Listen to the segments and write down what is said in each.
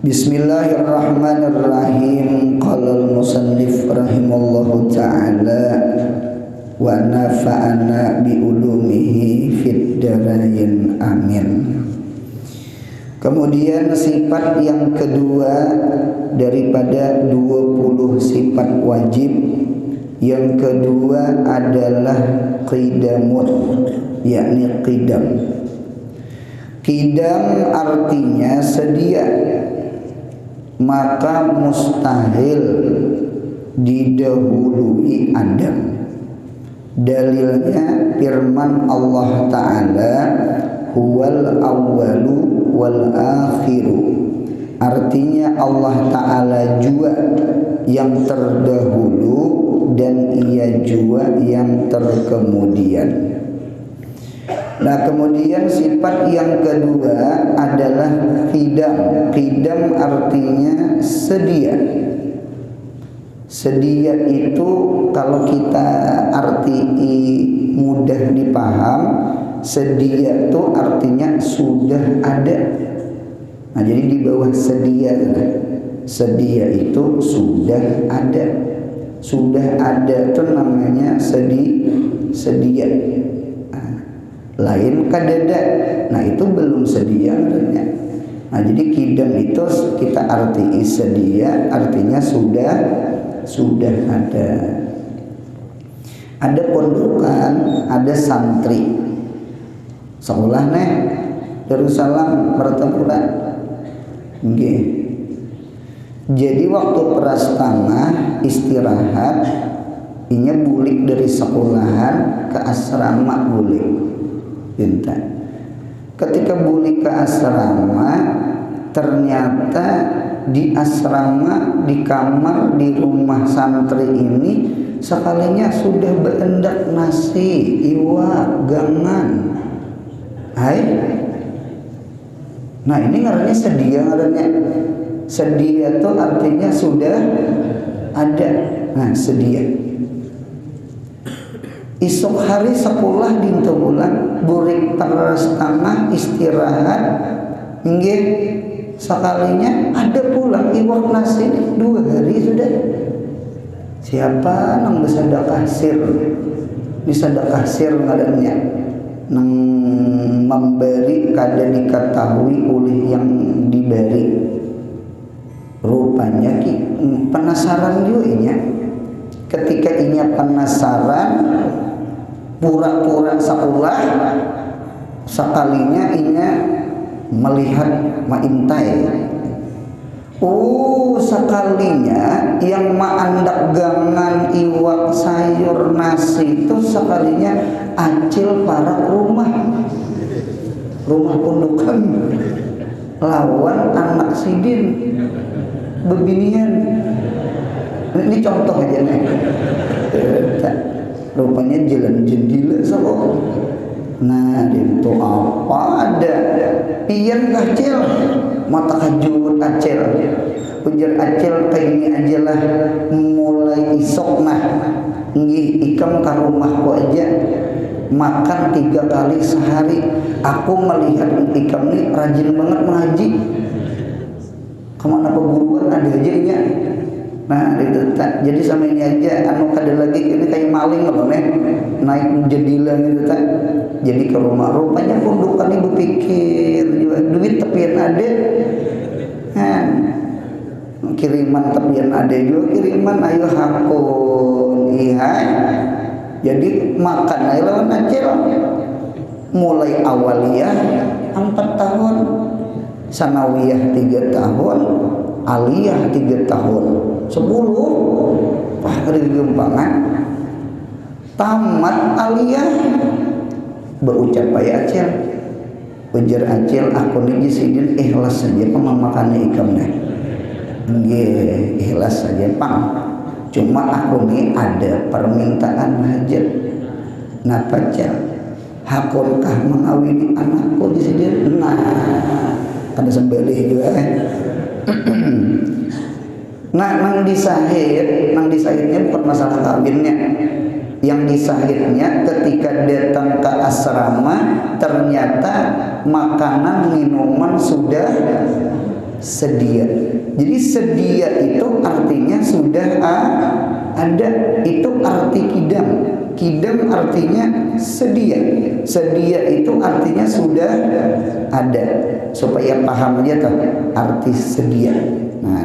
Bismillahirrahmanirrahim. Qala al-musannif rahimallahu ta'ala wa nafa'ana bi ulumihi fid darain amin. Kemudian sifat yang kedua daripada 20 sifat wajib, yang kedua adalah qidamun, yakni qidam. Qidam artinya sedia, maka mustahil didahului Adam. Dalilnya firman Allah Ta'ala, huwal awwalu wal akhiru. Artinya Allah Ta'ala juga yang terdahulu dan ia juga yang terkemudian. Nah, kemudian sifat yang kedua adalah qidam. Qidam artinya sedia. Sedia itu kalau kita arti mudah dipaham, sedia itu artinya sudah ada. Nah, jadi di bawah sedia, sedia itu sudah ada. Sudah ada itu namanya sedia. Lain kadada, nah itu belum sedia artinya. Nah, jadi qidam itu kita arti sedia, artinya sudah ada. Ada pondokan, ada santri sekolah nih Darussalam Mertapura. Nggih. Jadi waktu prastana istirahat, inya bulik dari sekolahan ke asrama bulik. Pinta. Ketika bulik ke asrama, ternyata di asrama, di kamar, di rumah santri ini sekalinya sudah beendak nasi, iwak, gangan. Hai. Nah, ini ngarannya sedia, ngarannya. Sedia itu artinya sudah ada. Nah, sedia. Esok hari sekolah dintu bulan burik terastana istirahat, nggih sekalinya ada pulang iwak nasi 2 hari sudah. Siapa nang bersedekah sir? Bersedekah sir ngarannya nang memberi kada diketahui oleh yang diberi. Rupanya penasaran juga inya. Ketika inya penasaran, pura-pura sekolah, sekalinya inya melihat maintai. Oh, sekalinya yang maandak gangan, iwak, sayur, nasi itu sekalinya acil para rumah pondokan lawan anak sidin bebinian. Ini contoh aja nih. Rupanya jalan jendela sama. Nah, itu apa ada? Pian kacil, mata kajut acil. Ujar acil kayak ini aja lah. Mulai isok nah, nggih ikam ke rumahku aja. Makan 3 kali sehari. Aku melihat ikam ini rajin banget mengaji. Kemana peguruan ada aja ya. Nah, itu tak. Jadi sama ini aja anu kada lagi ini kayak maling loh nih. Naik jadilan gitu tak. Jadi ke rumah rupanya pondokan ibu pikir juga duit tepian ada. Nah, kiriman tepian ada juga kiriman ayo hakun ihai. Jadi makan aja lawan acil. Mulai awaliyah 4 tahun, sanawiyah 3 tahun, aliyah 3 tahun. 10 wah kegempangan tamat aliyah berucap ya acil ujar acil aku nih sidin ikhlas saja pemamakannya ikamnya nggih ikhlas saja pang cuma aku nih ada permintaan hajat napa cel hakunkah mengawini anakku di sidin nah ada sembelih juga Nah, nang disahidnya bukan masalah kawinnya. Yang disahidnya ketika datang ke asrama ternyata makanan minuman sudah sedia. Jadi sedia itu artinya sudah ada, itu arti kidam. Kidam artinya sedia. Sedia itu artinya sudah ada. Supaya paham aja tuh arti sedia. Nah,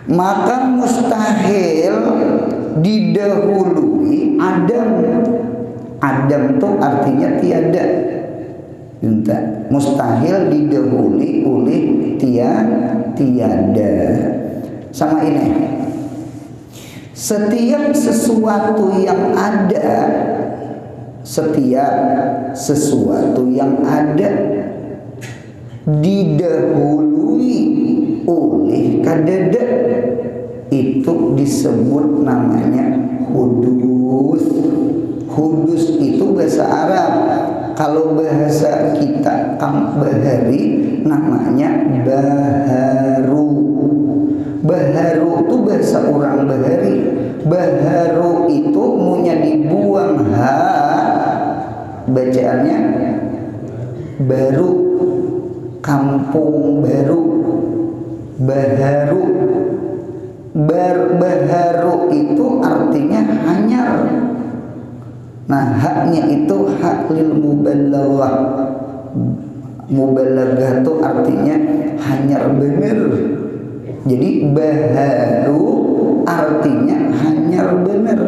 maka mustahil didahului Adam. Adam tuh artinya tiada. Mustahil didahului oleh tiada. Sama ini, setiap sesuatu yang ada, setiap sesuatu yang ada didahului oleh kadada, itu disebut namanya hudus. Hudus itu bahasa Arab. Kalau bahasa kita Kang Bahari namanya baharu. Baharu itu bahasa orang Bahari. Baharu itu munya dibuang ha, bacaannya baru, kampung baru, baharu. Baharu itu artinya hanyar. Nah, haknya itu hak lil mubalaghah. Mubalaghah itu artinya hanyar bener. Jadi baharu artinya hanyar bener.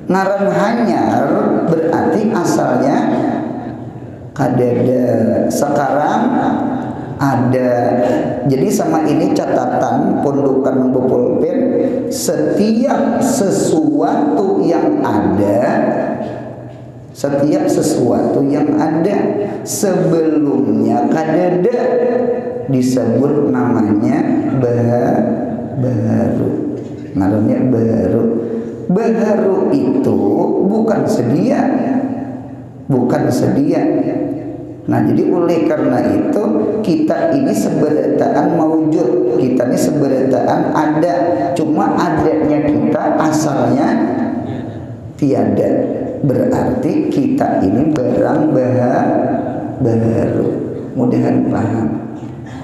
Ngaran hanyar berarti asalnya kadada, sekarang ada. Jadi sama ini catatan pondokan pulpen, setiap sesuatu yang ada, setiap sesuatu yang ada sebelumnya kadada disebut namanya baharu. Namanya baharu. Baharu itu bukan sedia, bukan sedia. Nah, jadi oleh karena itu kita ini seberataan maujud, kita ini seberataan ada, cuma adanya kita asalnya tiada. Berarti kita ini barang baharu. Mudahan paham.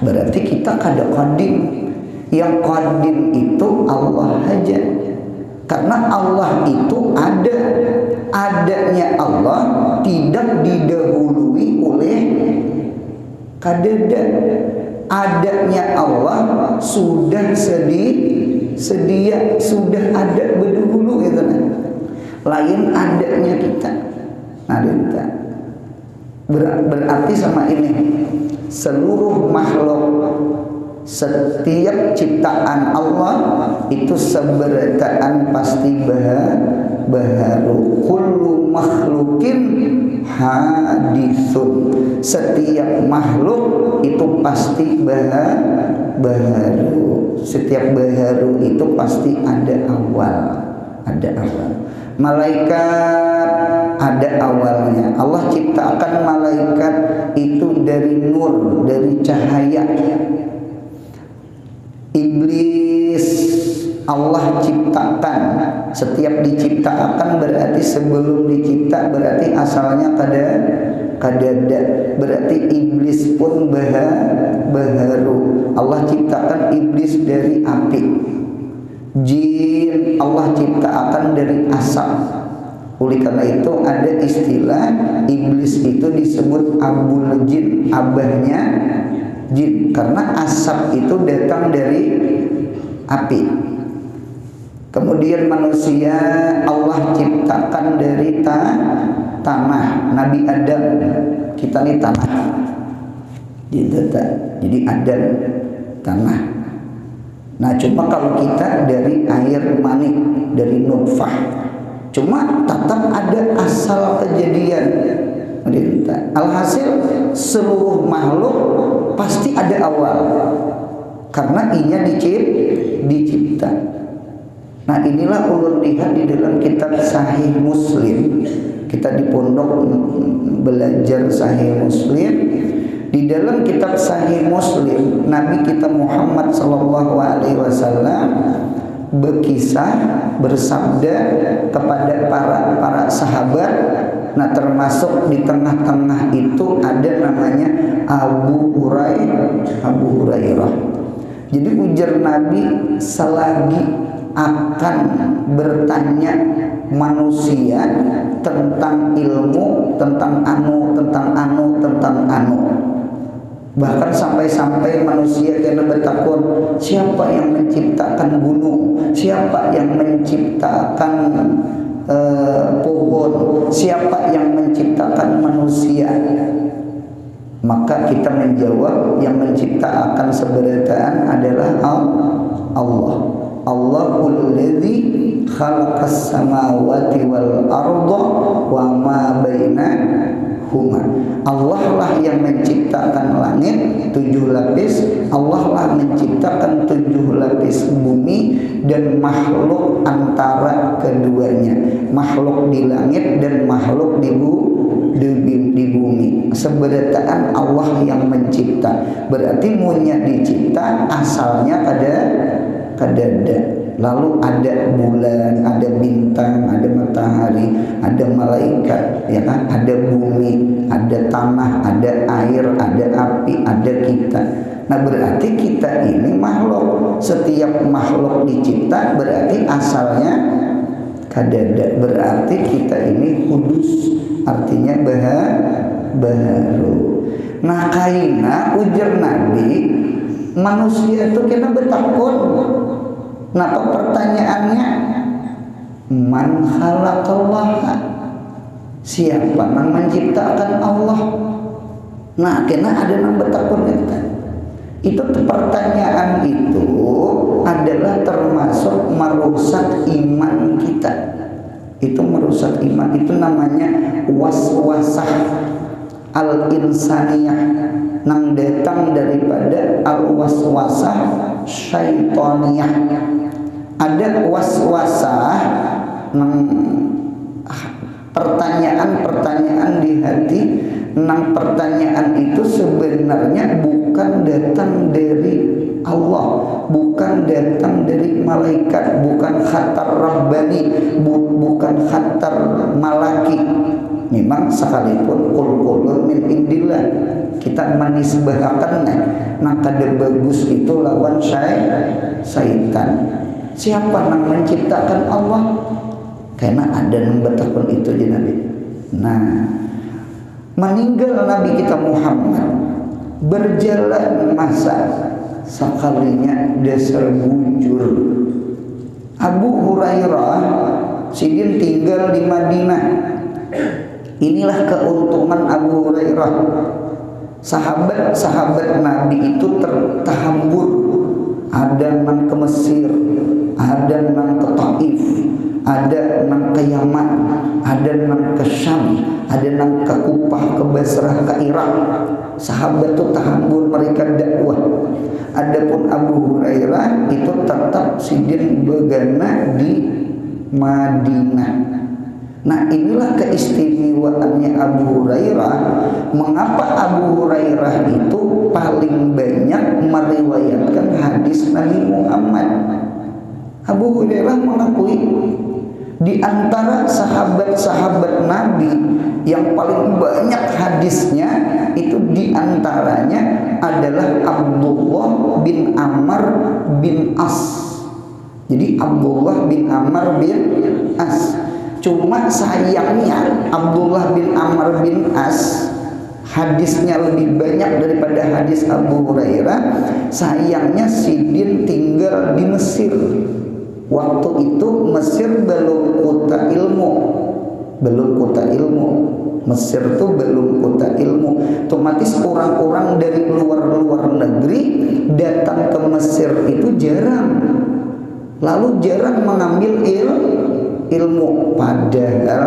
Berarti kita kada qadim. Yang qadim itu Allah aja. Karena Allah itu ada. Adanya Allah tidak didahului oleh kadada. Adanya Allah sudah sedia, sudah ada berdahulu gitu kan. Lain adanya kita. Nah, kita berarti sama ini, seluruh makhluk, setiap ciptaan Allah itu seberataan pasti baharu. Kullu makhlukin hadithun. Setiap makhluk itu pasti baharu. Setiap baharu itu pasti ada awal. Ada awal. Malaikat ada awalnya. Allah ciptakan malaikat itu dari nur, dari cahaya. Iblis Allah ciptakan. Setiap diciptakan berarti sebelum dicipta berarti asalnya kadada. Berarti iblis pun baharu. Allah ciptakan iblis dari api. Jin Allah ciptakan dari asap. Oleh karena itu ada istilah iblis itu disebut abul jin, abahnya jin, karena asap itu datang dari api. Kemudian manusia Allah ciptakan dari tanah. Nabi Adam, kita ini tanah. Jadi Adam tanah. Nah, cuma kalau kita dari air mani, dari nutfah, cuma tetap ada asal kejadian. Alhasil seluruh makhluk pasti ada awal, karena ia dicipta. Nah, inilah ulun lihat di dalam kitab Sahih Muslim. Kita di pondok belajar Sahih Muslim. Di dalam kitab Sahih Muslim, Nabi kita Muhammad SAW berkisah, bersabda kepada para sahabat. Nah, termasuk di tengah-tengah itu ada namanya Abu Hurairah Hurairah. Jadi ujar Nabi, selagi akan bertanya manusia tentang ilmu, tentang anu, bahkan sampai-sampai manusia kena bertakun, siapa yang menciptakan gunung, siapa yang menciptakan pohon, siapa yang menciptakan manusia. Maka kita menjawab, yang menciptakan seberataan adalah Allah. Allahul ladzi khalaqas samawati wal arda wa ma bainahuma. Allah lah yang menciptakan langit 7 lapis, Allah lah menciptakan 7 lapis bumi dan makhluk antara keduanya, makhluk di langit dan makhluk di bumi. Seberataan Allah yang mencipta, berarti munya dicipta asalnya ada. Lalu ada bulan, ada bintang, ada matahari, ada malaikat, ya kan? Ada bumi, ada tanah, ada air, ada api, ada kita. Nah, berarti kita ini makhluk. Setiap makhluk dicipta berarti asalnya kadada. Berarti kita ini kudus, artinya baharu. Nah, kaina ujar Nabi, manusia itu kena bertakun. Napa pertanyaannya? Man khalaqallaha, siapa yang menciptakan Allah? Nah, kena ada yang bertakun itu. Pertanyaan itu adalah termasuk merusak iman kita. Itu merusak iman, itu namanya waswasah al-insaniyah, nang datang daripada al-waswasah syaitaniyah. Ada waswasah nang pertanyaan-pertanyaan di hati, nang pertanyaan itu sebenarnya bukan datang dari Allah, bukan datang dari malaikat, bukan khatar rabbani, bukan khatar malaki. Memang sekalipun qul min indillah, kita menisbahkan nah kada bagus itu lawan syaitan. Siapa yang menciptakan Allah? Karena ada yang bertakun itu di Nabi. Nah, meninggal Nabi kita Muhammad, berjalan masa sekalinya dasar bujur. Abu Hurairah sidin tinggal di Madinah. Inilah keuntungan Abu Hurairah. Sahabat-sahabat Nabi itu terhambur. Ada yang ke Mesir, ada yang ke Taif, ada yang ke Yaman, ada yang ke Syam, ada yang ke Kufah, ke Basrah, ke Irak. Sahabat itu tahambur, mereka dakwah. Adapun Abu Hurairah itu tetap sidin begana di Madinah. Nah, inilah keistimewaannya Abu Hurairah. Mengapa Abu Hurairah itu paling banyak meriwayatkan hadis Nabi Muhammad? Abu Hurairah mengakui di antara sahabat-sahabat Nabi yang paling banyak hadisnya itu di antaranya adalah Abdullah bin Amr bin As. Jadi Abdullah bin Amr bin As. Cuma sayangnya Abdullah bin Amr bin As hadisnya lebih banyak daripada hadis Abu Hurairah. Sayangnya sidin tinggal di Mesir. Waktu itu Mesir belum kota ilmu. Mesir itu belum kota ilmu. Otomatis orang-orang dari luar negeri datang ke Mesir itu jarang. Lalu jarang mengambil ilmu, padahal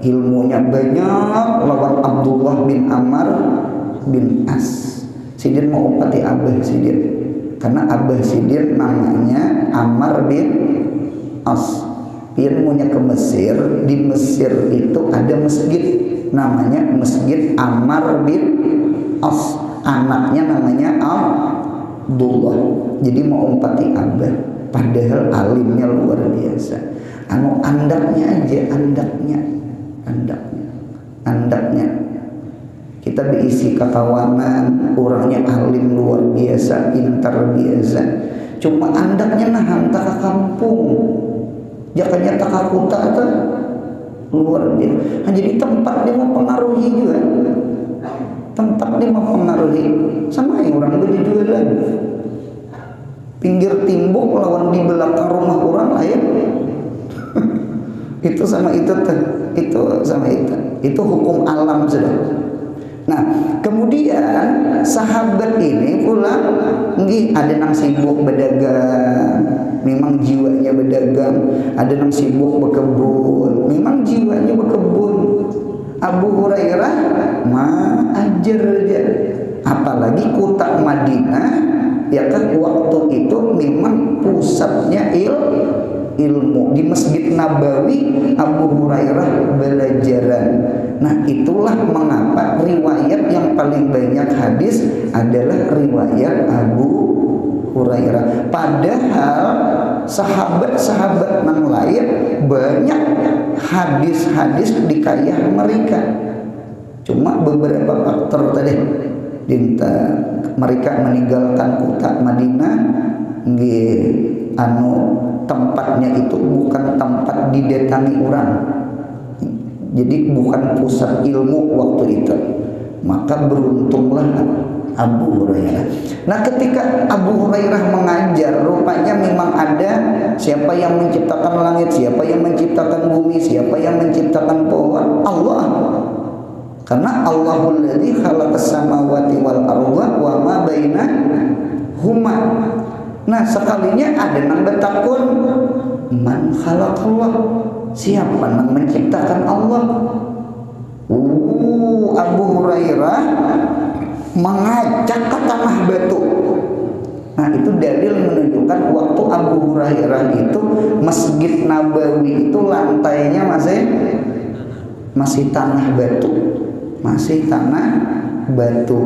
ilmunya banyak lawan Abdullah bin Amr bin As. Sidin mau upati abah sidin, karena abah sidin namanya Amr bin As. Ilmunya ke Mesir. Di Mesir itu ada masjid namanya Masjid Amr bin As, anaknya namanya Abdullah. Jadi mau upati abah, padahal alimnya luar biasa. Andaknya aja, andaknya. kita diisi kekawanan, orangnya alim luar biasa, pintar biasa. Cuma andaknya nah hantar ke kampung, jakanya tak kakuta itu luar biasa. Nah, jadi tempat dia mempengaruhi juga, tempat dia mempengaruhi. Sama yang orang berjualan, pinggir timbuk lawan di belakang rumah orang lain. Itu sama itu itu sama itu hukum alam sudah. Nah, kemudian sahabat ini pula nggih ada nang sibuk berdagang, memang jiwanya berdagang, ada nang sibuk berkebun, memang jiwanya berkebun. Abu Hurairah mah ajar aja. Apalagi kota Madinah ya kan waktu itu memang pusatnya ilmu. Di Masjid Nabawi Abu Hurairah belajaran. Nah, itulah mengapa riwayat yang paling banyak hadis adalah riwayat Abu Hurairah. Padahal sahabat-sahabat yang lain banyak hadis-hadis dikayah mereka. Cuma beberapa faktor tadi mereka meninggalkan kota Madinah tempatnya itu bukan tempat didatangi orang, jadi bukan pusat ilmu waktu itu. Maka beruntunglah Abu Hurairah. Nah, ketika Abu Hurairah mengajar, rupanya memang ada siapa yang menciptakan langit, siapa yang menciptakan bumi, siapa yang menciptakan pohon, Allah. Karena Allahul ladzi khalaqas samawati wal arda wa ma bainahuma. Nah, sekalinya ada nang betakun man khalaqallah, siapa nang menciptakan Allah. Abu Hurairah mengajak ke tanah batu. Nah, itu dalil menunjukkan waktu Abu Hurairah itu Masjid Nabawi itu lantainya masih tanah batu, masih tanah batu.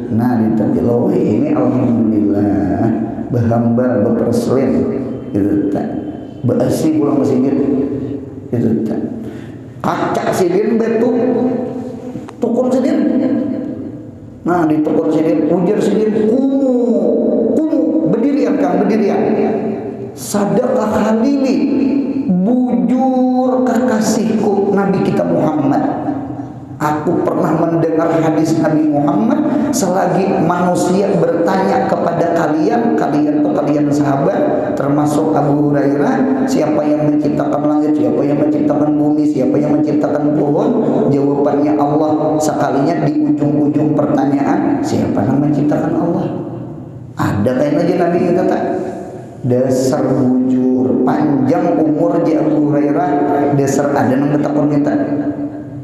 Nah, ditapiloh ini alhamdulillah bahambal berperselin itu tak beasi pulang ke sini itu tak kaca sidin batu tukun sidin. Nah, di tukun sidin ujar sidin kumu berdirian kang berdirian sadaqah khalili, bujur kekasihku Nabi kita Muhammad. Aku pernah mendengar hadis Nabi Muhammad, selagi manusia bertanya kepada kalian tuh kalian sahabat, termasuk Abu Hurairah, siapa yang menciptakan langit, siapa yang menciptakan bumi, siapa yang menciptakan pohon, jawabannya Allah. Sekalinya di ujung-ujung pertanyaan, siapa yang menciptakan Allah? Ada kayak aja Nabi kita tak? Dasar bujur, panjang umur di Abu Hurairah, dasar ada yang betakon kita.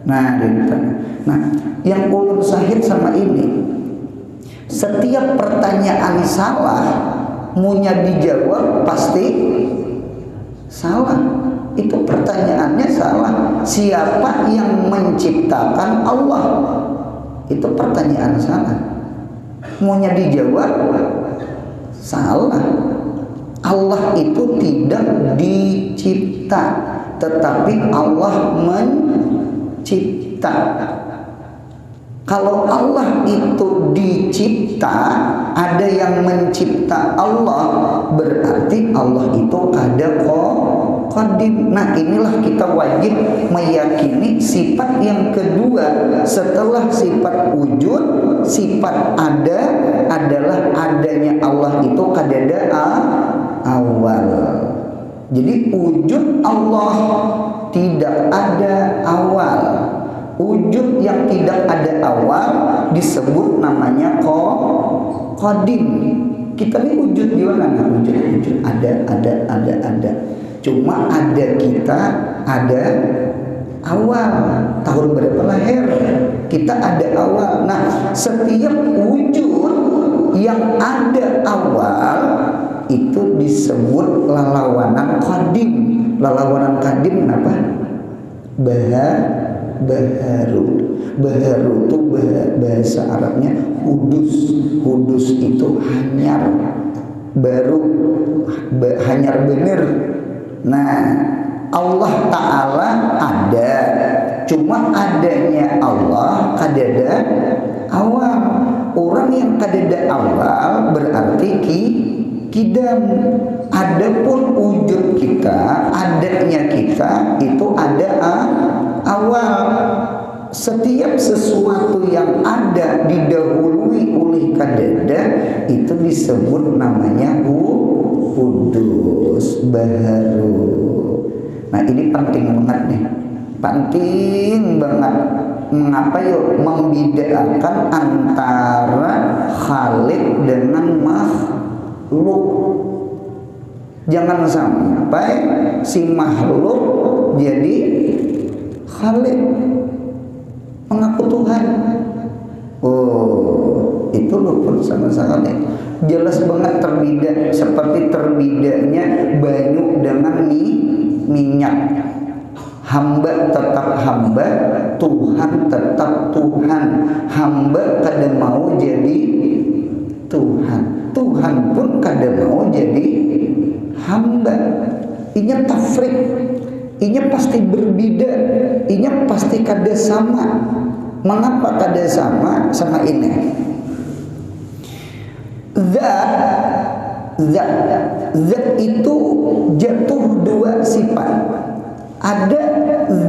Nah, yang ulun sahid sama ini, setiap pertanyaan salah, munya dijawab pasti salah. Itu pertanyaannya salah. Siapa yang menciptakan Allah? Itu pertanyaan salah. Munya dijawab salah. Allah itu tidak dicipta, tetapi Allah mencipta. Kalau Allah itu dicipta, ada yang mencipta Allah, berarti Allah itu kada qadim. Nah, inilah kita wajib meyakini sifat yang kedua setelah sifat wujud, sifat ada adalah adanya Allah itu kada ada awal. Jadi wujud Allah tidak ada awal. Wujud yang tidak ada awal disebut namanya qadim. Kita ini wujud di mana? Nah, wujud ada. Cuma ada kita, ada awal. Tahun berapa lahir? Kita ada awal. Nah, setiap wujud yang ada awal itu disebut lalawanan qadim. Lalawanan qadim apa? Baharu itu bahasa Arabnya hudus itu hanyar, baru hanyar bener. Nah, Allah Ta'ala ada, cuma adanya Allah kadada awal. Orang yang kadeda awal berarti kidam. Adapun wujud kita, adanya kita itu ada awal. Setiap sesuatu yang ada didahului oleh kadeda itu disebut namanya hudus baru. Nah ini penting banget nih, penting banget. Mengapa yuk membedakan antara khalik dengan makhluk? Jangan sampai si makhluk jadi khalik, mengaku Tuhan. Oh, itu luput sama sekali. Jelas banget terbeda, seperti terbedanya banyu dengan minyak. Hamba tetap hamba, Tuhan tetap Tuhan. Hamba kada mau jadi Tuhan, Tuhan pun kada mau jadi hamba. Inya tafrik, inya pasti berbeda, inya pasti kada sama. Mengapa kada sama? Sama ini. Zat itu jatuh dua sifat. Ada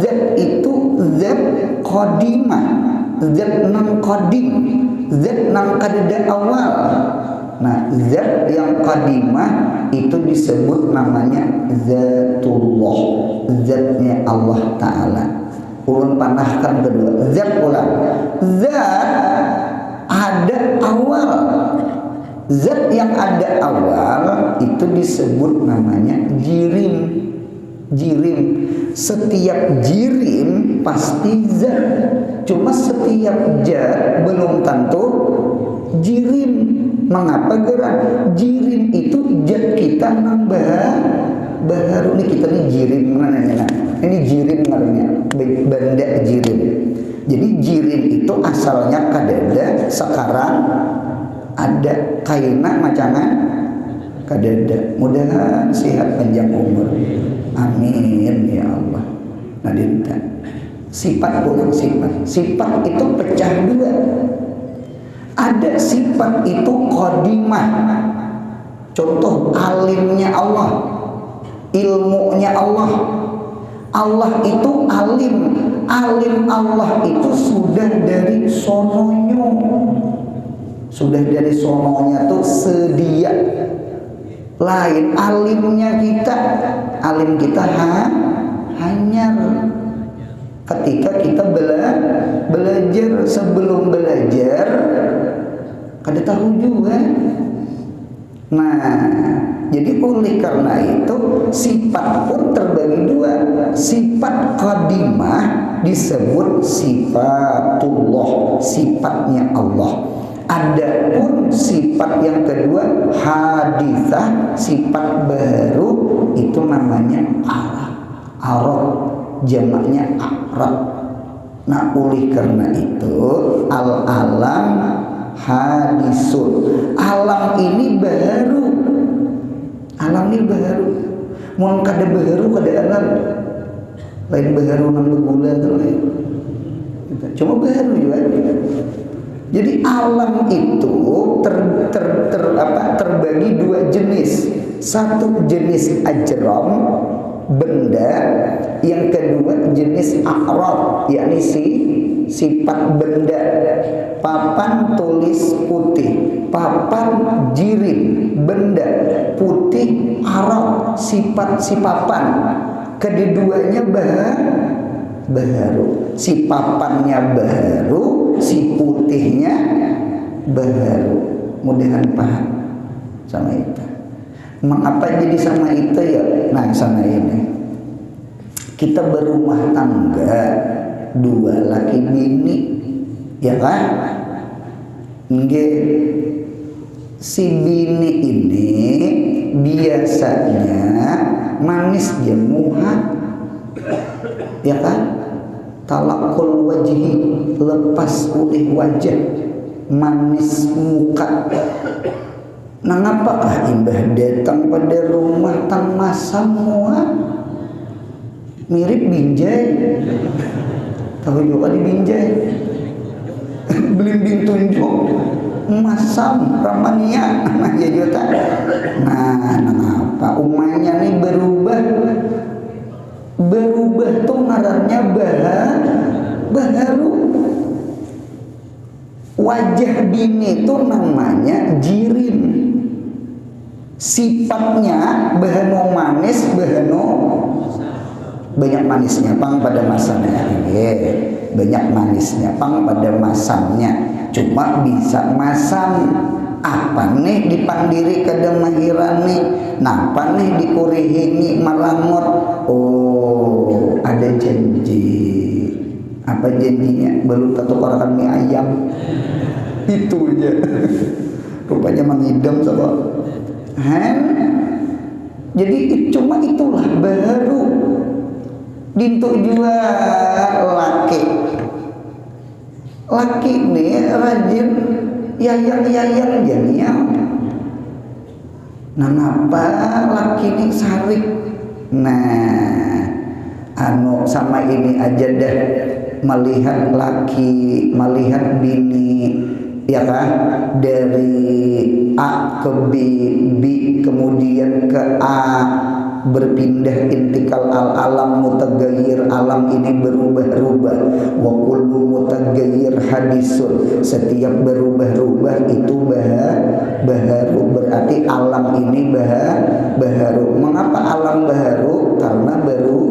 zat itu zat qadimah, zat nang qadim, zat nang kadada awal. Nah, zat yang qadimah itu disebut namanya zatullah, zatnya Allah Ta'ala. Ulun panahkan kedua, zat ulang. Zat ada awal. Zat yang ada awal itu disebut namanya jirim. Jirim. Setiap jirim pasti zat. Cuma setiap zat belum tentu jirim. Mengapa gerak? Jirim itu zat kita nang baru nih kita nih jirim mana? Ini jirim namanya, benda jirim. Jadi jirim itu asalnya kadada, sekarang ada kaina macangan kadada. Mudah sehat panjang umur. Amin ya Allah. Nadinta. Sifat bukan sifat. Sifat itu pecah dua. Ada sifat itu qadimah. Contoh alimnya Allah, ilmunya Allah. Allah itu alim. Alim Allah itu sudah dari sononya. Sudah dari sononya tuh sedia. Lain alimnya kita. Alim kita hanyar ketika kita belajar. Sebelum belajar kada tahu juga. Nah, jadi oleh karena itu sifat pun terbagi dua. Sifat qadimah disebut sifatullah, sifatnya Allah. Adapun sifat yang kedua haditsah, sifat baru, itu namanya arad, jamaknya arad. Nah, oleh karena itu al-alam hadisun. Alam ini baru. Alam ini baru. Mun kada baru kada alam. Lain baru nang begula tuh. Cuma baru juga. Jadi alam itu terbagi dua jenis. Satu jenis ajram, benda. Yang kedua jenis a'rad, yakni sifat benda. Papan tulis putih, papan jirim, benda. Putih a'rad, sifat si papan. Keduanya baru. Si papannya baru, si putihnya baru. Mudahan paham sama itu. Mengapa jadi sama itu ya? Nah, sama ini. Kita berumah tangga, dua laki bini, ya kan? Nggih. Si bini ini biasanya manis dia muha, ya kan? Talakul wajhi, lepas oleh wajah, manis muka. Nah, apakah imbah datang pada rumah tang masam semua mirip binjai? Tahu juga di binjai? belimbing tunjuk masam ramania ya juta. Nah apa umanya nih berubah tuh ngarannya baharu. Wajah bini itu namanya jirim, sifatnya bahano manis, bahano banyak manisnya pang pada masanya, banyak manisnya pang pada masamnya, cuma bisa masam apa nih dipandiri kadang mahirani, napa nih dikurihingi marangot. Oh ada janji, apa janjinya? Belum ketukarkan mie ayam itu aja rupanya mengidam sama jadi cuma itulah baru dintu juga laki nih rajin yayang jadinya. Nah apa laki nih sarik. Nah anu sama ini aja dah, melihat laki, melihat bini, ya kan, dari A ke B, B kemudian ke A, berpindah intikal alam mutaghayyir, alam ini berubah-ubah. Wa kullu mutaghayyir hadisun, setiap berubah-ubah itu baharu, berarti alam ini baharu. Mengapa alam baharu? Karena berubah.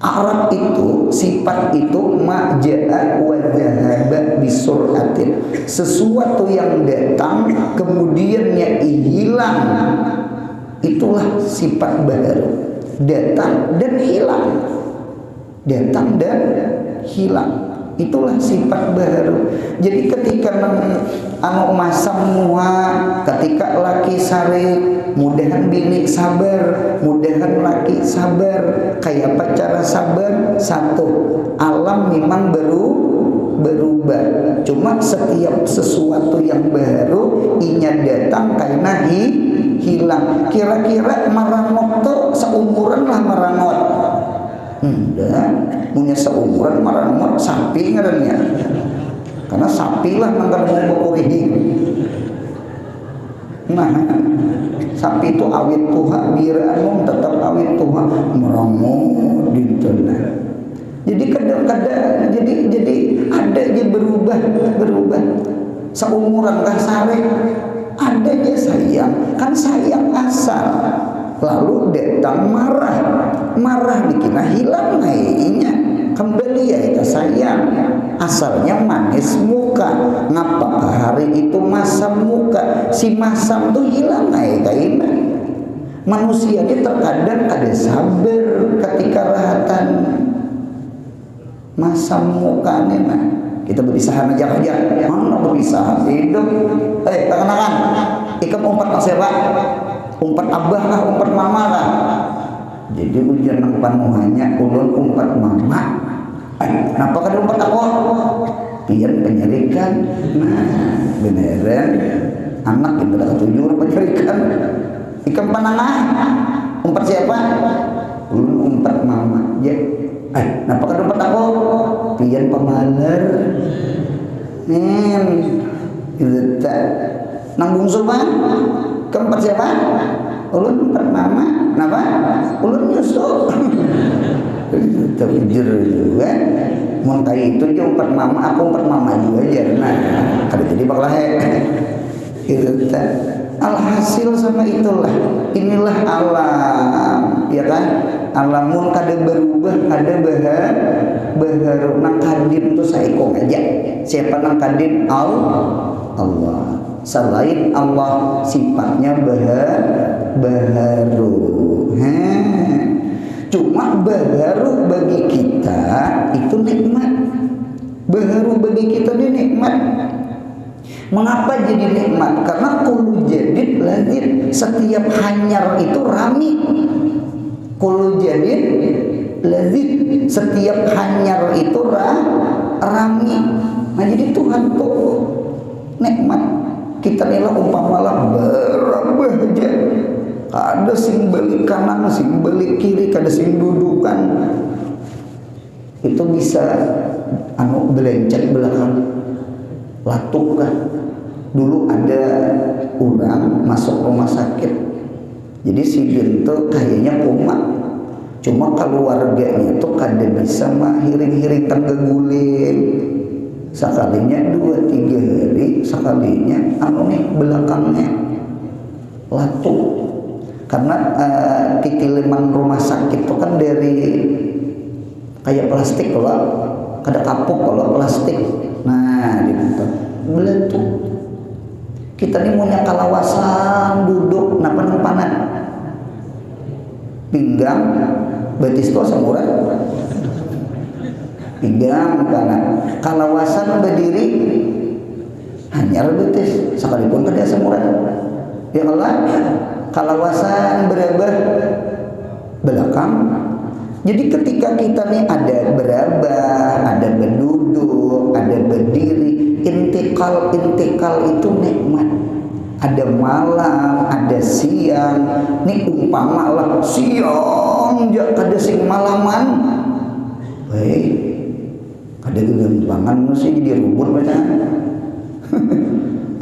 Arab itu sifat itu maja'a wa dhahaba bisur'atin, sesuatu yang datang kemudiannya hilang, itulah sifat baharu. Datang dan hilang, datang dan hilang, itulah sifat baharu. Jadi ketika anu masam muha, ketika laki sarik, mudahan bini sabar, mudahan laki sabar. Kayak apa cara sabar? Satu, alam memang berubah, cuma setiap sesuatu yang baru inya datang karena hilang. Kira-kira marangot tuh seumuran lah marangot. Punya seumuran marangot sapi ngarannya, karena sapi lah nangkar bukurihi. Nah sapi itu awit tuha biranu tetap awit tuha merongo dintuna. Jadi kadang-kadang jadi ada aja berubah seumuran lah sare, ada aja sayang, kan sayang asal, lalu datang marah dikira hilang naiknya kembali ya itu sayang. Asalnya manis muka, ngapa hari itu masam muka, si masam tuh hilang naik kaina. Manusia ini terkadang ada sabar ketika rahatan masam muka nih. Nah kita berpisahan aja mana berpisah hidup. Kenakan ikam umpat nasira, umpat abah lah, umpat mama lah. Jadi ujian nang panuhannya ulun umpat mama. Kenapa kada umpat aku? Pian penyarikan. Nah, beneran anak yang pada ketujuh penyarikan. Ikam panangah. Umpat siapa? Ulun umpat mama. Ya. Kenapa kada umpat aku? Pian pemaler. Itu nang bungsu bang. Keempat siapa? Ulun umpat mama. Kenapa? Ulun nyusul. Terjujur juga. Mau kayak itu aja umpat mama, aku umpat mama juga aja. Nah, kada jadi bakal itu. Alhasil sama itulah. Inilah alam, ya kan? Alamun kada berubah, kada baharu. Nang kadin tuh saikong aja. Siapa nang kadin? Allah. Selain Allah sifatnya baharu. Cuma baharu bagi kita itu nikmat. Baharu bagi kita ini nikmat. Mengapa jadi nikmat? Karena kullu jadid lazid, setiap hanyar itu rami. Kullu jadid lazid, setiap hanyar itu rami. Nah jadi Tuhan tuh nikmat. Kita nilai umpamalah berubah aja. Ada sing balik kanan, sing balik kiri, kada sing dudukan. itu bisa belencet belakang latuk kan. Dulu ada orang masuk rumah sakit, jadi si Bintu kayaknya koma, cuma keluarganya tuh kada bisa mah hiring-hiringkan keguling, sekalinya 2-3 hari, sekalinya belakangnya latuk. Karena titiliman rumah sakit itu kan dari kayak plastik kalau kada kapuk kalau plastik. Nah, gitu beletuk. Kita nih punya kalawasan duduk napan pinggang betis to samurai pinggang kanan kalawasan berdiri hanya betis sekalipun kada samurai ya Allah kalawasan berabah belakang. Jadi ketika kita nih ada berabah, ada berduduk, ada berdiri, intikal itu nikmat. Ada malam, ada siang. Nih umpama lah siang ya kada sing malaman. Baik. Kada gegampangan mesti jadi rubut baca.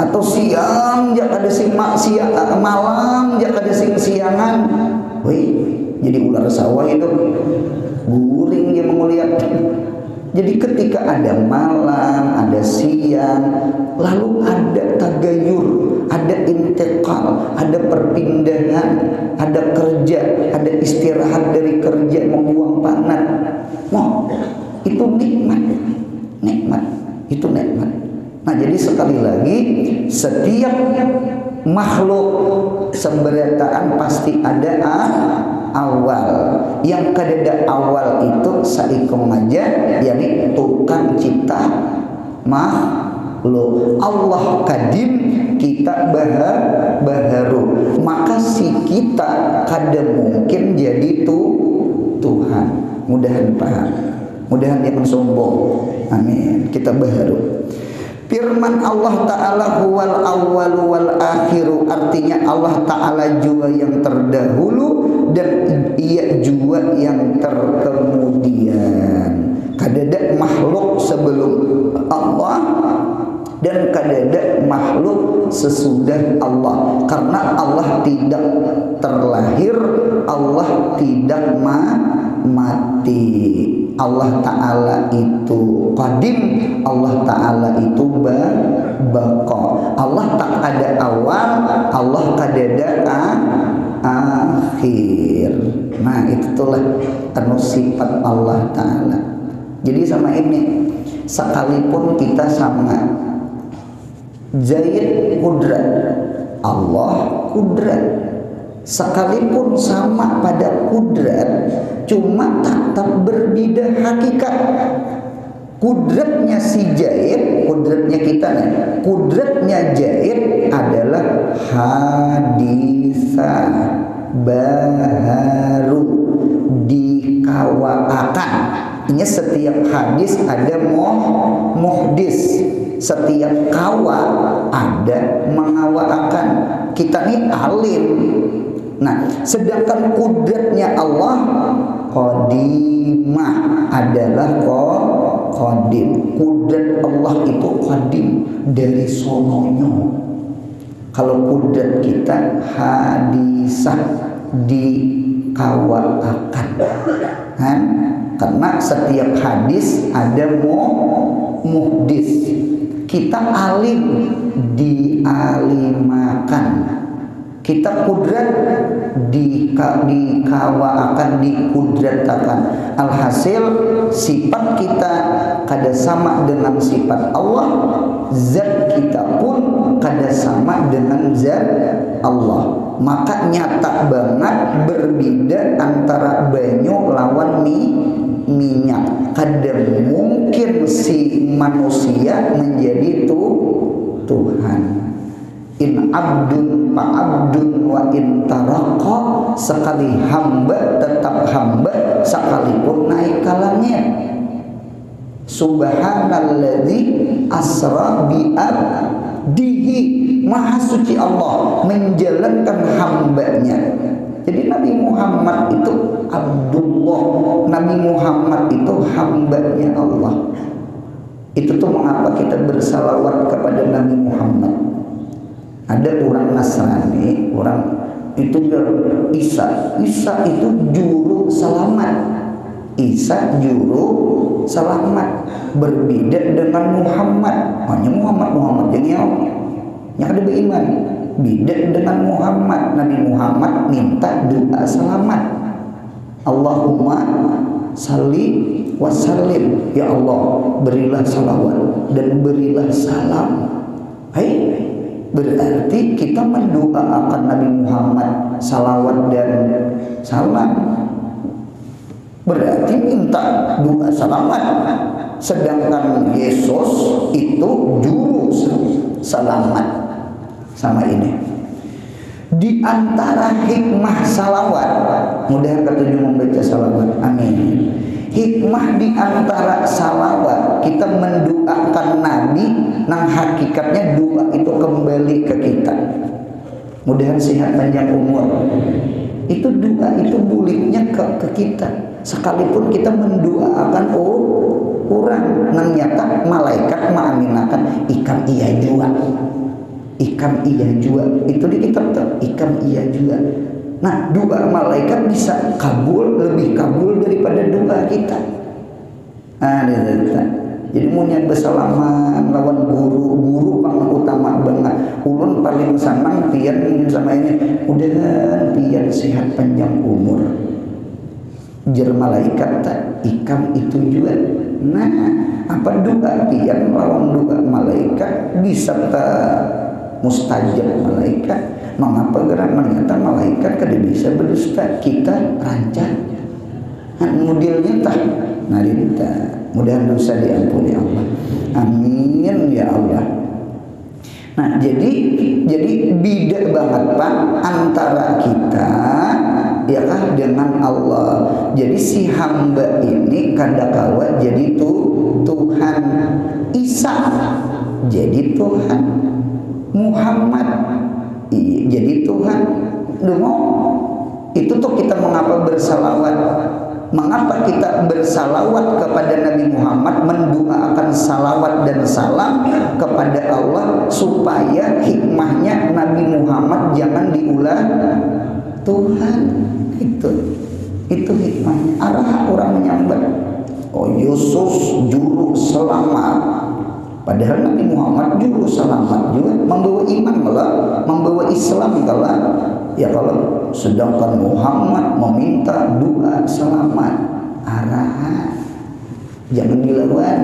Atau siang ya kada sing malam ya kada sing siangan. Baik. Jadi ular sawah itu guring dia menguliat. Jadi ketika ada malam, ada siang, lalu ada tagayur, ada intikal, ada perpindahan, ada kerja, ada istirahat dari kerja membuang panat. Nah, itu nikmat. Itu nikmat. Nah, jadi sekali lagi setiap makhluk semberataan pasti ada awal. Yang kadada awal itu saikum aja, yakni tukang cipta makhluk. Allah kadim, kita baharu. Maka si kita kada mungkin jadi Tuhan. Mudahan paham. Mudahan dia mensombong. Amin. Kita baharu. Firman Allah Ta'ala huwal awwal wal akhiru, artinya Allah Ta'ala jua yang terdahulu dan ia jua yang terkemudian. Kadada makhluk sebelum Allah dan kadada makhluk sesudah Allah. Karena Allah tidak terlahir, Allah tidak mati. Allah Ta'ala itu qadim, Allah Ta'ala itu baqa. Allah tak ada awal, Allah kadada akhir. Nah, itulah sifat Allah Ta'ala. Jadi sama ini, sekalipun kita sama Zaid kudrat, Allah kudrat. Sekalipun sama pada kudrat, cuma tetap berbeda hakikat. Kudratnya si Zaid, kudratnya kita nih, kudratnya Zaid adalah hadisah, baharu, dikawaakan. Ini setiap hadis ada muhdis, setiap kawa ada mengawaakan. Kita ini alim. Nah, sedangkan kudratnya Allah qadimah adalah qadim. Kudrat Allah itu qadim dari sononya. Kalau kudrat kita hadisah, dikawaakan. Kan? Karena setiap hadis ada muhdis. Kita alim, dialimakan. Kita kudrat, dikawaakan, dikudratakan. Alhasil sifat kita kada sama dengan sifat Allah, zat kita pun kada sama dengan zat Allah. Maka nyata banget berbeda antara banyu lawan minyak. Kada mungkin si manusia menjadi Tuhan. In abdun fa abdun wa in taraqa, sekali hamba tetap hamba sekalipun naik ke langit. Subhanalladzi asra bi abdihi, maha suci Allah menjalankan hambanya. Jadi Nabi Muhammad itu Abdullah. Nabi Muhammad itu hambanya Allah. Itu tuh mengapa kita bersalawat kepada Nabi Muhammad. Ada orang Nasrani, orang itu Isa itu juru selamat. Isa juru selamat, berbeda dengan Muhammad. Hanya Muhammad yang ada beriman. Beda dengan Muhammad. Nabi Muhammad minta doa selamat. Allahumma salli wa sallim. Ya Allah, berilah salawat dan berilah salam. Berarti kita mendoakan Nabi Muhammad salawat dan salam, berarti minta doa selamat. Sedangkan Yesus itu juru selamat. Sama ini di antara hikmah salawat, mudah ketujuh membaca salawat, amin. Hikmah di antara salawat, kita mendoakan Nabi, nang hakikatnya doa itu kembali ke kita, mudahan sehat panjang umur. Itu doa itu buliknya ke kita, sekalipun kita mendoakan orang, nang nyata malaikat mengaminakan ikan iya jua. Ikan iya jua itu di kitab tuh, ikan iya jua. Nah, doa malaikat bisa kabul, lebih kabul daripada doa kita. Jadi munya bersalaman lawan guru paling utama banget. Ulun paling senang pian sama ini, udah pian sehat panjang umur. Jer malaikat tak, ikan itu juga. Nah, apa doa pian lawan doa malaikat bisa tak mustajab malaikat. Mengapa gerak ternyata malaikat kada bisa berdusta, kita rancang modelnya tak narita. Mudah dosa diampuni Allah, amin ya Allah. Nah, jadi beda banget Pak antara kita ya kan dengan Allah. Jadi si hamba ini kadakawa jadi Tuhan. Isa jadi Tuhan, Muhammad jadi Tuhan. Itu tuh kita mengapa bersalawat. Mengapa kita bersalawat kepada Nabi Muhammad, mendoakan salawat dan salam kepada Allah, supaya hikmahnya Nabi Muhammad jangan diulah Tuhan. Itu hikmahnya. Arah orang menyambat, oh Yesus juru selamat. Padahal Nabi Muhammad juru selamat juga, membawa iman malah, membawa Islam kalah. Ya kalau sedangkan Muhammad meminta doa selamat, arah jangan dilawan.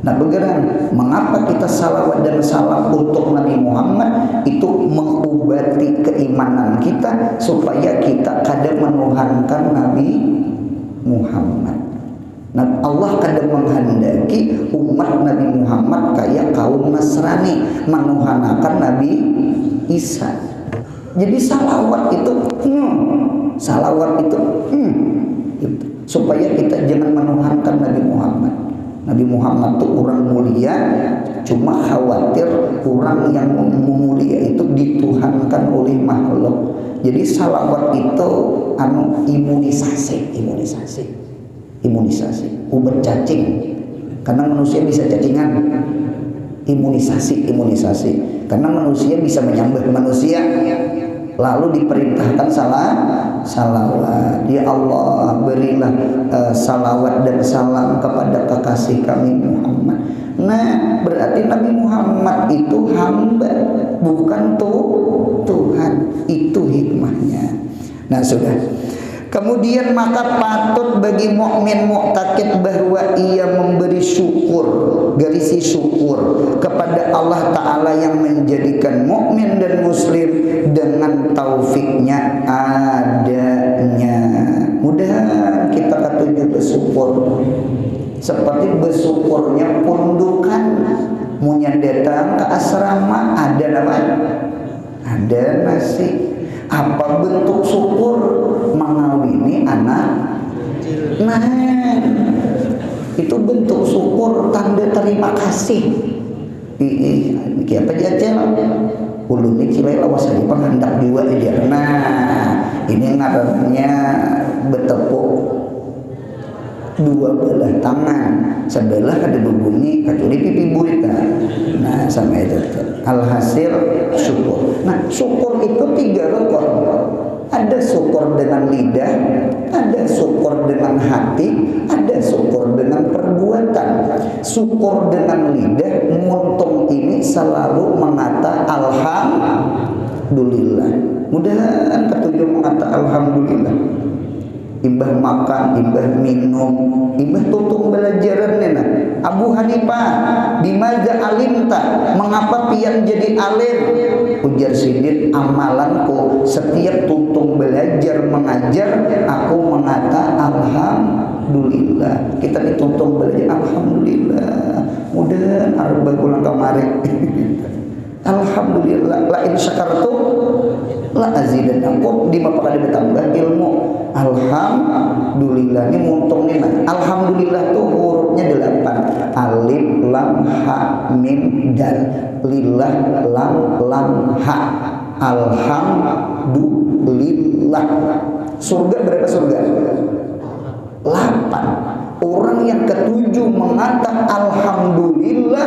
Nah, begeran mengapa kita salawat dan salam untuk Nabi Muhammad, itu mengobati keimanan kita supaya kita kadang menuhankan Nabi Muhammad. Nah, Allah kadang menghendaki umat Nabi Muhammad kayak kaum Nasrani menuhanakan Nabi Isa. Jadi salawat itu supaya kita jangan menuhankan Nabi Muhammad. Nabi Muhammad itu orang mulia, cuma khawatir orang yang mulia itu dituhankan oleh makhluk. Jadi salawat itu imunisasi, obat cacing. Karena manusia bisa cacingan. Imunisasi. Karena manusia bisa menyembah manusia. Lalu diperintahkan salawat. Ya Allah, berilah salawat dan salam kepada kekasih kami Muhammad. Nah, berarti Nabi Muhammad itu hamba, bukan Tuhan. Itu hikmahnya. Nah, sudah. Kemudian maka patut bagi mukmin mu'taqid bahwa ia memberi syukur, garisi syukur kepada Allah Ta'ala yang menjadikan mukmin dan muslim dengan taufiknya adanya. Mudah kita ketujuh bersyukur seperti bersyukurnya pundukan munya datang ke asrama ada apa? Ada nasi. Apa bentuk syukur mengawini anak? Nah, itu bentuk syukur, tanda terima kasih. Apa aja ulun ini cilai lawas aja penghendak juga dia. Nah, ini ngarannya bertepuk dua belah tangan, sebelah ada berbunyi kecuali pipi burit. Nah sama itu alhasil syukur. Nah syukur itu 3 rukun. Ada syukur dengan lidah, ada syukur dengan hati, ada syukur dengan perbuatan. Syukur dengan lidah, muntung ini selalu mengata alhamdulillah. Mudah-mudahan ketujuh mengata alhamdulillah. Imbah makan, imbah minum, imbah tutung belajaran nena. Abu Hanifah, bimaza alimta, mengapa pian jadi alim? Ujar Sidin, amalanku setiap tutung belajar mengajar, aku mengata alhamdulillah. Kita ditutung belajar alhamdulillah. Mudah arba pulang kemarin. Alhamdulillah, la in syakartum la azidannakum, di mapa kada bertambah ilmu. Alhamdulillah, ini muntung nih. Alhamdulillah tuh hurufnya 8. Alif lam ha mim dal, lillah lam ha. Alhamdulillah. Surga berapa surga? 8. Orang yang ketujuh mengata alhamdulillah,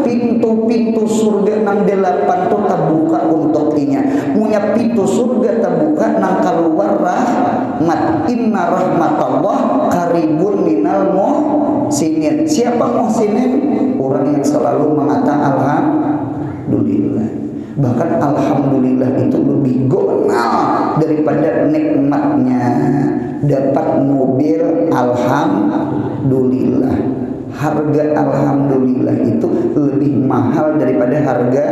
pintu-pintu surga nang 8 tuh terbuka untuknya. Punya pintu surga terbuka nang keluar rahmat. Inna rahmatallah qaribun minal muhsinin. Siapa muhsinin? Orang yang selalu mengata alhamdulillah. Bahkan alhamdulillah itu lebih gonal daripada nikmatnya dapat mobil. Alhamdulillah, harga alhamdulillah itu lebih mahal daripada harga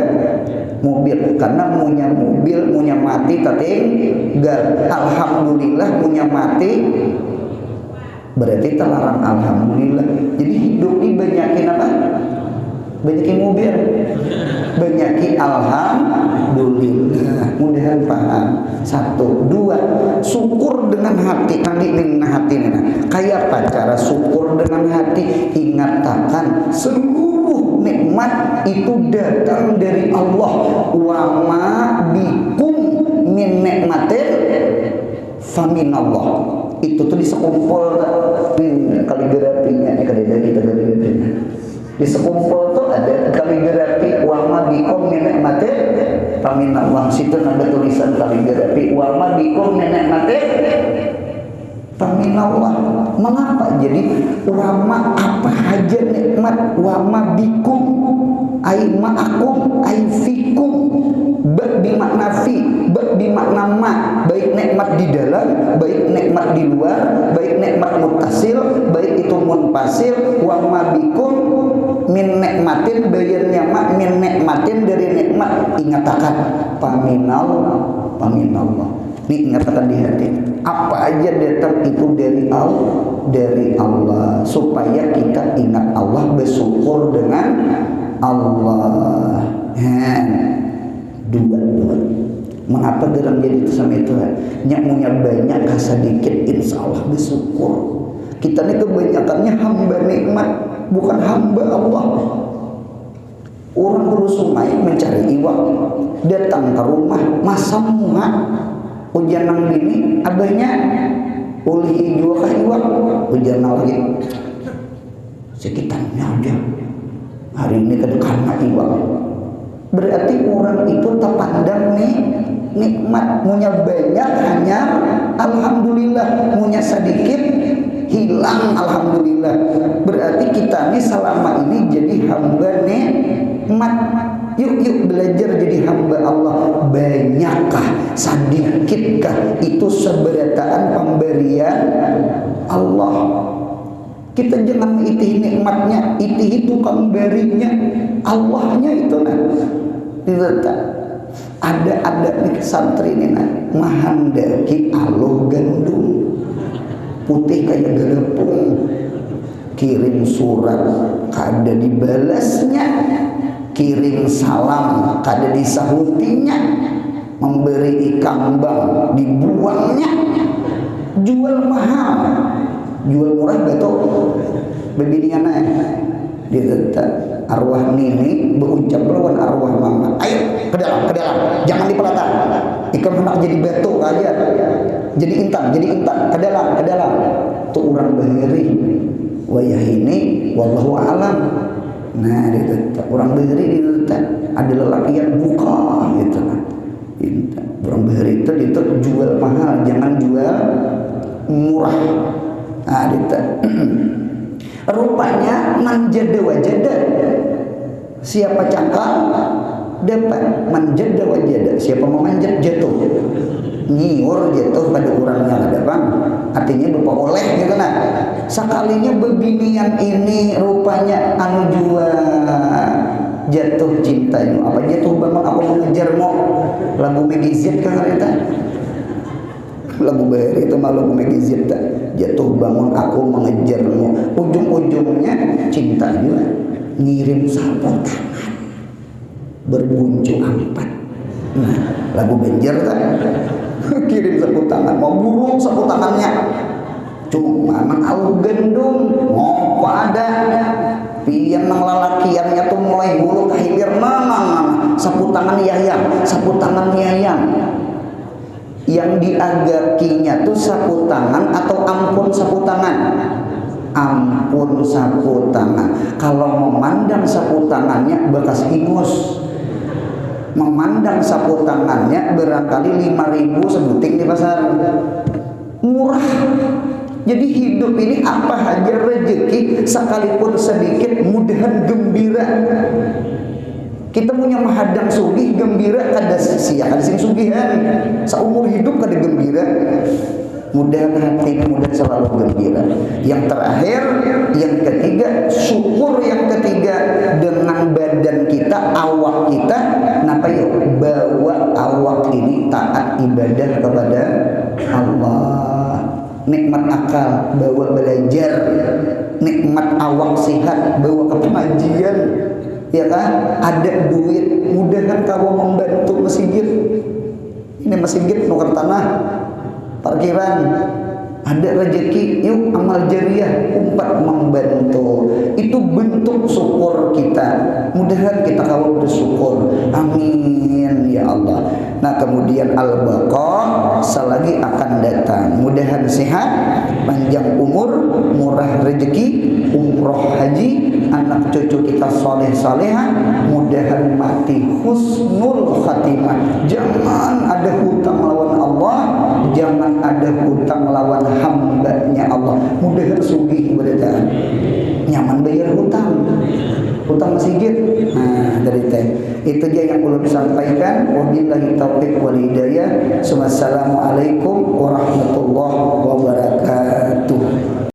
mobil. Karena punya mobil punya mati tinggal, alhamdulillah punya mati berarti terlarang alhamdulillah. Jadi hidup ini banyakin apa? Banyakin mobil, banyakin alhamdulillah. Mudahan paham. 1, 2, syukur dengan hati. Nanti dengan hati nih. Kayak apa cara syukur dengan hati? Ingatkan seluruh nikmat itu datang dari Allah. Wa ma bikum min nikmatin faminallah. Itu tuh disekumpul kaligrafinya kita di sekumpul tuh ada kaligrafi wa ma bikum min nikmatin faminallah. Situ ada tulisan kaligrafi wa ma bikum min nikmatin faminallah. Mengapa? Jadi ulama apa aja nikmat wa ma bikum ai ma'akum ai fikum, ba bi makna fi, ba bi makna ma, baik nikmat di dalam, baik nikmat di luar, baik nikmat muttasil, baik itu munfasil. Wa ma bikum min nikmatin, bayarnya mak min nikmatin dari nikmat. Ingatkan paminallah. Ini ingatkan di hati. Apa aja datang itu dari Allah, supaya kita ingat Allah, bersyukur dengan Allah. Dua. Mengapa dalam jadi itu sama itu? Punya banyak kasa dikit, insya Allah bersyukur. Kita ini kebanyakannya hamba nikmat, bukan hamba Allah. Orang hulu sungai mencari iwak, datang ke rumah masam muha, hujan nang gini, abahnya uli dua kali iwak, hujan lagi sekitarnya aja. Hari ini karena iwak, berarti orang itu terpandang nih nikmat. Punya banyak hanya alhamdulillah, punya sedikit hilang alhamdulillah. Berarti kita nih selama ini jadi hamba nikmat. Yuk belajar jadi hamba Allah. Banyakkah, sedikitkah itu seberataan pemberian Allah? Kita jangan itih nikmatnya, itih itu pemberinya, Allahnya itu nah. Ada nih santri ini nah, mahandaki aluh gandum putih kayak gelepung, kirim surat kada dibalasnya, kirim salam kada disahutinya, memberi ikan bang dibuangnya, jual mahal, jual murah betul. Bebinian ditetap arwah nini berucap lawan arwah mama, ayo ke dalam, jangan dipelata, ikan hendak jadi batu aja. jadi intan ke dalam tuh orang bahiri wayah ini wallahu alam. Nah itu orang bahiri itu ada lelaki yang buka gitu lah. Orang bahiri itu jual mahal, jangan jual murah. Nah itu rupanya manjada wajada, siapa cakap dapat, manjada wajada, siapa memanjat jatuh, nyiur jatuh pada orang yang ada bang, artinya bapak oleh gitu nah. Sekalinya beginian ini rupanya anu jua jatuh cintanya, apa jatuh bangun aku mengejar mau lagu Megizit kan kita lagu bahari itu malu Megizit tak jatuh bangun aku mengejarmu, ujung-ujungnya cinta juga ngirim sapu tangan berbuncu 4. Nah lagu Benjer tak kirim sapu tangan, mau burung sapu tangannya cuma mengalu gendung mau ada pian nang lalakiannya tuh mulai bulu kahibir mana sapu tangan yayang yang diagakinya tuh sapu tangan atau ampun sapu tangan. Ampun sapu tangan. Kalau memandang sapu tangannya bekas ingus, memandang sapu tangannya barangkali 5.000 sebuting di pasar, murah. Jadi hidup ini apa aja rezeki sekalipun sedikit mudahan gembira. Kita punya menghadang sugih gembira kada sia kada sing sugihan seumur hidup kada gembira. Mudahan hati mudah selalu gembira. Yang terakhir, yang ketiga, syukur yang ketiga dengan badan kita, awak kita. Napa yuk bawa awak ini taat ibadah kepada Allah. Nikmat akal bawa belajar, nikmat awak sehat bawa ke pengajian, ya kan? Ada duit mudahan kamu membantu masjid. Ini masjid nuker tanah parkiran, ada rezeki yuk amal jariah umpat membantu, itu bentuk syukur kita. Mudahan kita kamu bersyukur, amin ya Allah. Nah kemudian al-baqa selagi akan datang, mudahan sehat, panjang umur, murah rezeki, umroh haji, anak cucu kita soleh soleha, mudahan mati husnul khatimah. Jangan ada hutang lawan Allah, jangan ada hutang lawan hambanya Allah. Mudahan sugih berdaan, nyaman bayar hutang masjid. Nah dari teh itu dia yang perlu disampaikan. Wabillahi taufiq wal hidayah. Wassalamualaikum warahmatullahi wabarakatuh.